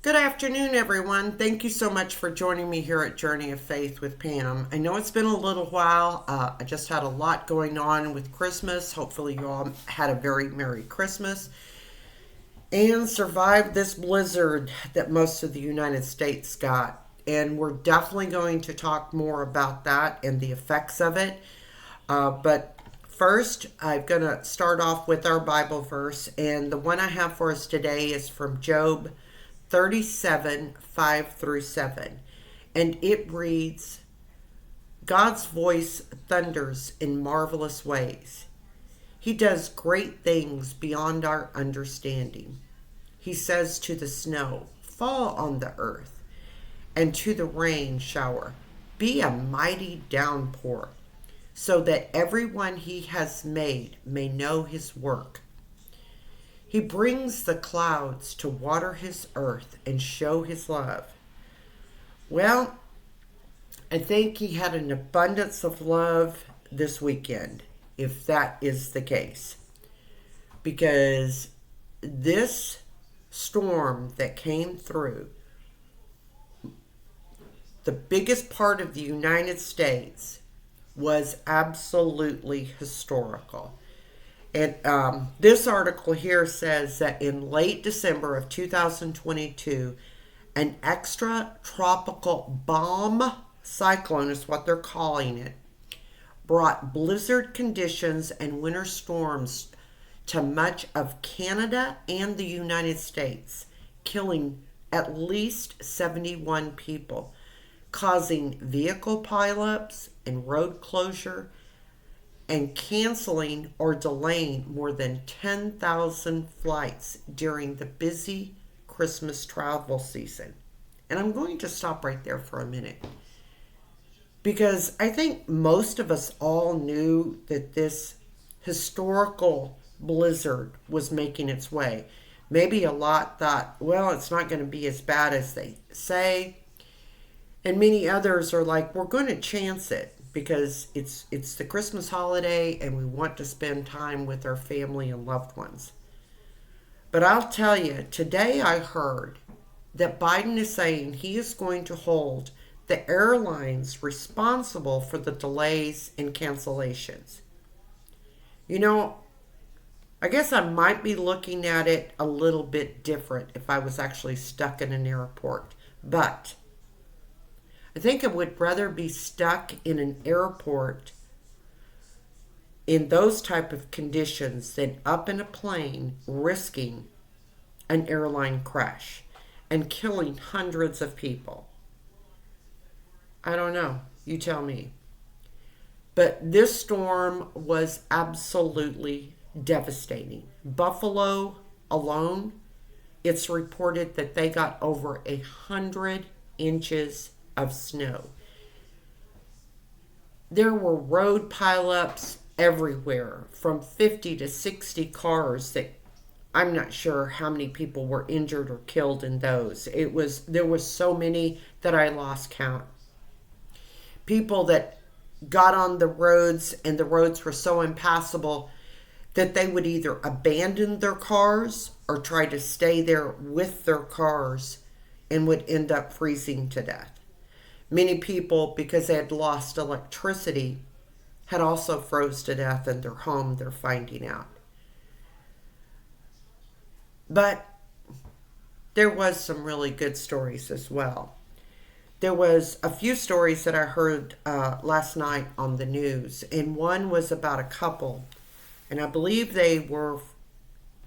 Good afternoon, everyone. Thank you so much for joining me here at Journey of Faith with Pam. I know it's been a little while. I just had a lot going on with Christmas. Hopefully, you all had a very Merry Christmas and survived this blizzard that most of the United States got. And we're definitely going to talk more about that and the effects of it. But first, I'm going to start off with our Bible verse. And the one I have for us today is from Job 37 5 through 7. And it reads, God's voice thunders in marvelous ways. He does great things beyond our understanding. He says to the snow, fall on the earth, and to the rain shower, be a mighty downpour, so that everyone he has made may know his work. He brings the clouds to water his earth and show his love. Well, I think he had an abundance of love this weekend, if that is the case. Because this storm that came through the biggest part of the United States was absolutely historical. And this article here says that in late December of 2022, an extra tropical bomb cyclone is what they're calling it, brought blizzard conditions and winter storms to much of Canada and the United States, killing at least 71 people, causing vehicle pileups and road closure, and canceling or delaying more than 10,000 flights during the busy Christmas travel season. And I'm going to stop right there for a minute, because I think most of us all knew that this historical blizzard was making its way. Maybe a lot thought, well, it's not going to be as bad as they say. And many others are like, we're going to chance it because it's the Christmas holiday and we want to spend time with our family and loved ones. But I'll tell you, today I heard that Biden is saying he is going to hold the airlines responsible for the delays and cancellations. You know, I guess I might be looking at it a little bit different if I was actually stuck in an airport. But I think I would rather be stuck in an airport in those type of conditions than up in a plane risking an airline crash and killing hundreds of people. I don't know. You tell me. But this storm was absolutely devastating. Buffalo alone, it's reported that they got over 100 inches of snow. There were road pileups everywhere, from 50 to 60 cars that I'm not sure how many people were injured or killed in those. There was so many that I lost count. People that got on the roads and the roads were so impassable that they would either abandon their cars or try to stay there with their cars and would end up freezing to death. Many people, because they had lost electricity, had also froze to death in their home, they're finding out. But there was some really good stories as well. There was a few stories that I heard last night on the news, and one was about a couple, and I believe they were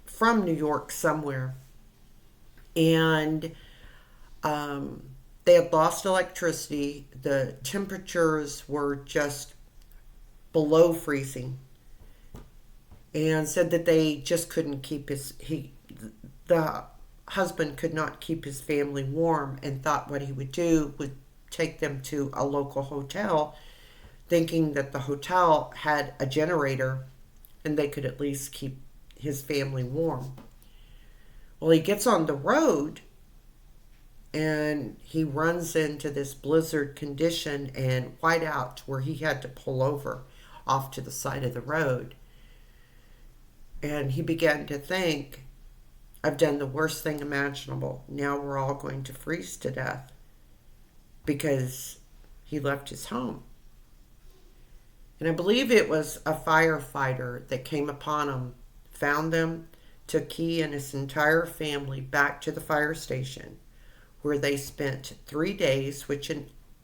from New York somewhere, and they had lost electricity. The temperatures were just below freezing, and said that they just couldn't keep the husband could not keep his family warm, and thought what he would do would take them to a local hotel, thinking that the hotel had a generator and they could at least keep his family warm. Well, he gets on the road and he runs into this blizzard condition and whiteout where he had to pull over off to the side of the road. And he began to think, I've done the worst thing imaginable. Now we're all going to freeze to death because he left his home. And I believe it was a firefighter that came upon him, found them, took he and his entire family back to the fire station, where they spent 3 days, which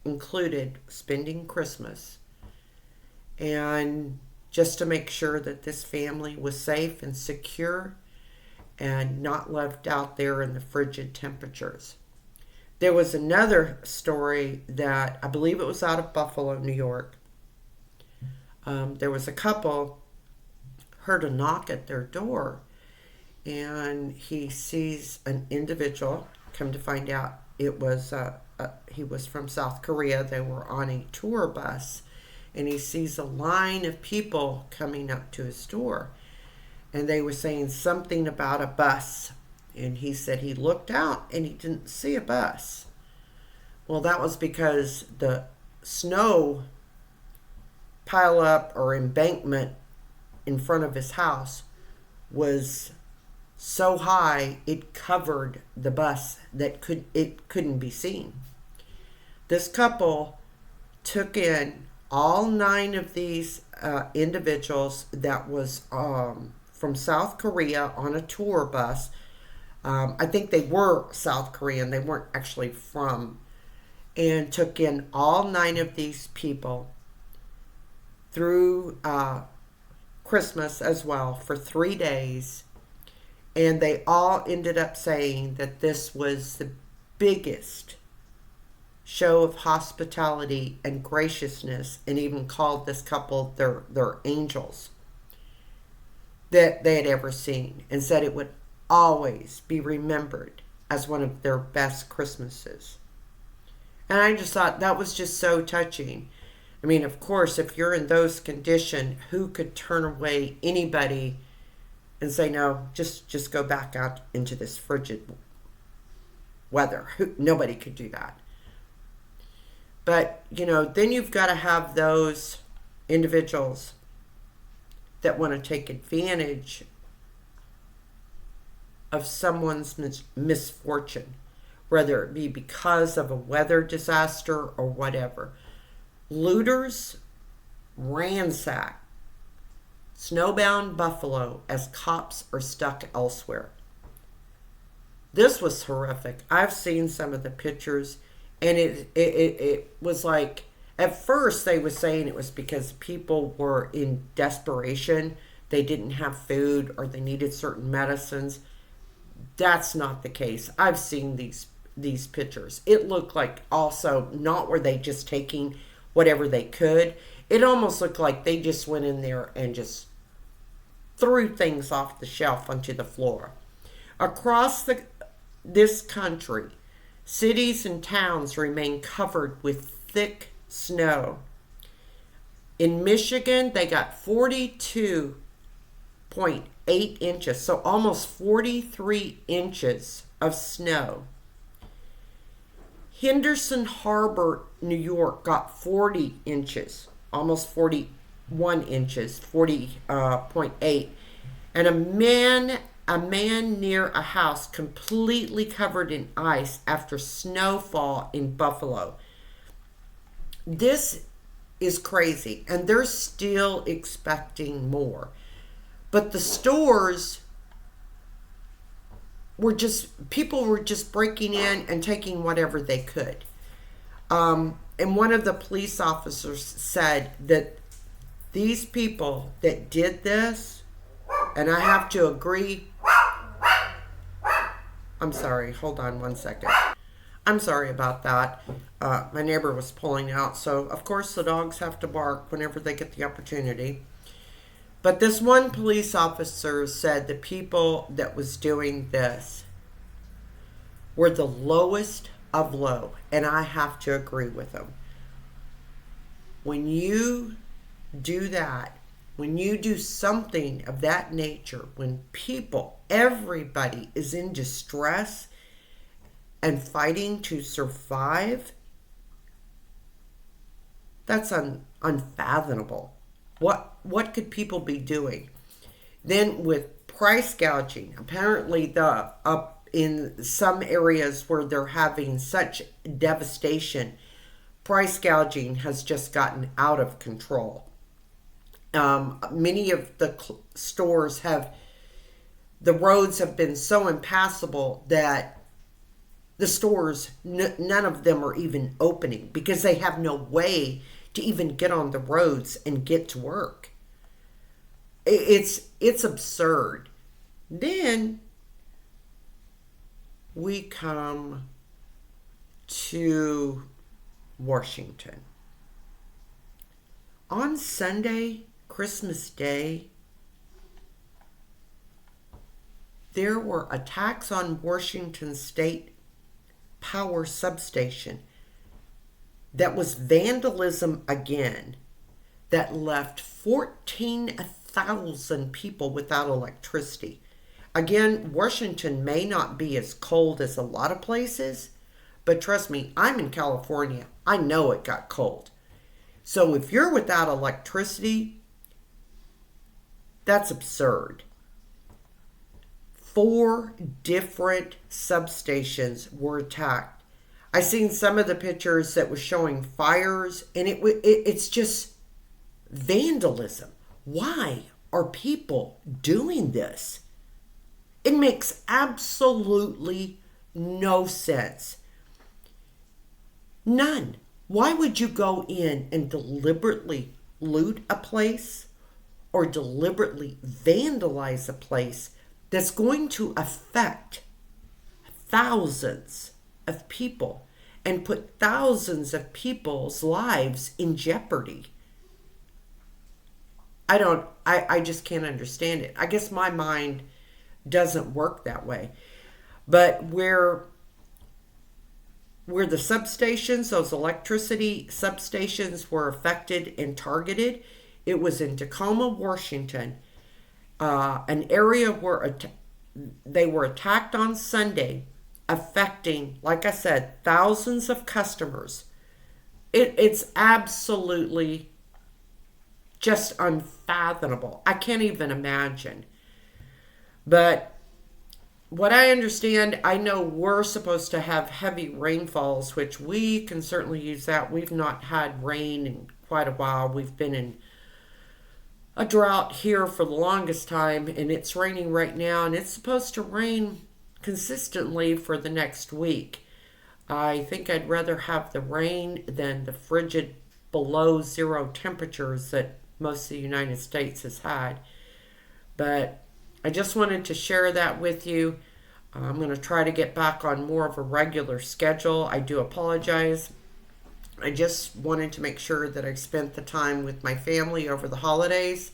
included spending Christmas, and just to make sure that this family was safe and secure and not left out there in the frigid temperatures. There was another story that I believe it was out of Buffalo, New York. There was a couple heard a knock at their door, and he sees an individual. Come to find out, it was he was from South Korea. They were on a tour bus, and he sees a line of people coming up to his door, and they were saying something about a bus, and he said he looked out and he didn't see a bus. Well, that was because the snow pile up or embankment in front of his house was so high it covered the bus that it couldn't be seen. This couple took in all 9 of these individuals that was from South Korea on a tour bus. I think they were South Korean. They weren't actually from. And took in all 9 of these people through Christmas as well for 3 days. And they all ended up saying that this was the biggest show of hospitality and graciousness, and even called this couple their angels that they had ever seen, and said it would always be remembered as one of their best Christmases. And I just thought that was just so touching. I mean, of course, if you're in those conditions, who could turn away anybody and say, no, just go back out into this frigid weather? Nobody could do that. But, then you've got to have those individuals that want to take advantage of someone's misfortune, whether it be because of a weather disaster or whatever. Looters ransack snowbound Buffalo as cops are stuck elsewhere. This was horrific. I've seen some of the pictures, and it was like, at first they were saying it was because people were in desperation. They didn't have food or they needed certain medicines. That's not the case. I've seen these pictures. It looked like also not were they just taking whatever they could. It almost looked like they just went in there and just threw things off the shelf onto the floor. Across this country, cities and towns remain covered with thick snow. In Michigan, they got 42.8 inches, so almost 43 inches of snow. Henderson Harbor, New York got 40 inches, almost 41 inches, 40.8. And a man near a house completely covered in ice after snowfall in Buffalo. This is crazy, and they're still expecting more. But the stores people were just breaking in and taking whatever they could. And one of the police officers said that these people that did this, and I have to agree. I'm sorry, hold on one second. I'm sorry about that. My neighbor was pulling out, so of course the dogs have to bark whenever they get the opportunity. But this one police officer said the people that was doing this were the lowest of low, and I have to agree with him. When you do that, when you do something of that nature, when everybody is in distress and fighting to survive, that's unfathomable. What could people be doing? Then with price gouging. Apparently, the up in some areas where they're having such devastation, price gouging has just gotten out of control. Many of the stores the roads have been so impassable that the stores, none of them are even opening because they have no way to even get on the roads and get to work. It's absurd. Then we come to Washington. On Sunday, Christmas Day, there were attacks on Washington State Power Substation. That was vandalism again, that left 14,000 people without electricity. Again, Washington may not be as cold as a lot of places, but trust me, I'm in California. I know it got cold. So if you're without electricity, that's absurd. 4 different substations were attacked. I seen some of the pictures that was showing fires, and it's just vandalism. Why are people doing this? It makes absolutely no sense. None. Why would you go in and deliberately loot a place or deliberately vandalize a place that's going to affect thousands of people and put thousands of people's lives in jeopardy? I just can't understand it. I guess my mind doesn't work that way. But where the substations, those electricity substations were affected and targeted, it was in Tacoma, Washington, an area where they were attacked on Sunday, affecting, like I said, thousands of customers. It's absolutely just unfathomable. I can't even imagine. But what I understand, I know we're supposed to have heavy rainfalls, which we can certainly use that. We've not had rain in quite a while. We've been in a drought here for the longest time, and it's raining right now, and it's supposed to rain consistently for the next week. I think I'd rather have the rain than the frigid below zero temperatures that most of the United States has had. But I just wanted to share that with you. I'm going to try to get back on more of a regular schedule. I do apologize. I just wanted to make sure that I spent the time with my family over the holidays.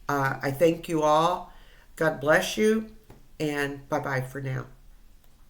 I thank you all. God bless you, and bye-bye for now.